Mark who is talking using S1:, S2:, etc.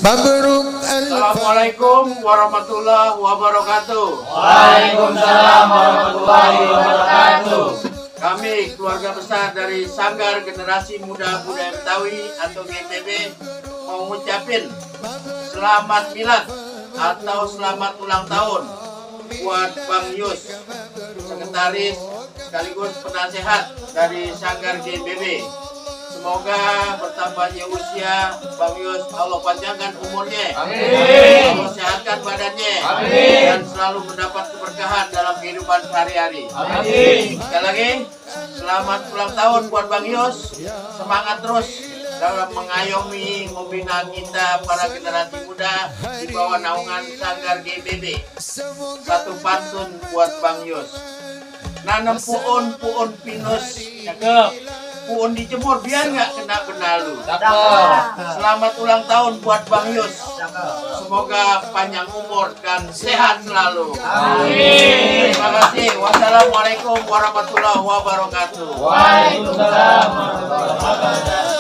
S1: Mabruk.
S2: Assalamualaikum warahmatullahi wabarakatuh.
S3: Waalaikumsalam warahmatullahi wabarakatuh.
S2: Kami keluarga besar dari Sanggar Generasi Muda Budaya Betawi atau GMBB mau ngucapin selamat milad atau selamat ulang tahun buat Bang Yus, sekretaris sekaligus penasehat dari Sanggar GMBB. Semoga bertambahnya usia Bang Yus, Allah panjangkan umurnya, Allah sehatkan badannya, dan selalu mendapat keberkahan dalam kehidupan sehari-hari. Sekali lagi, selamat ulang tahun buat Bang Yus. Semangat terus dalam mengayomi, membina kita para generasi muda di bawah naungan Sanggar GMBB. Satu pantun buat Bang Yus. Nanam puun pinus, puun dijemur biar nggak kena benalu. Selamat ulang tahun buat Bang Yus. Semoga panjang umur dan sehat selalu.
S3: Amin.
S2: Terima kasih. Wassalamualaikum warahmatullahi wabarakatuh.
S3: Waalaikumsalam warahmatullahi wabarakatuh.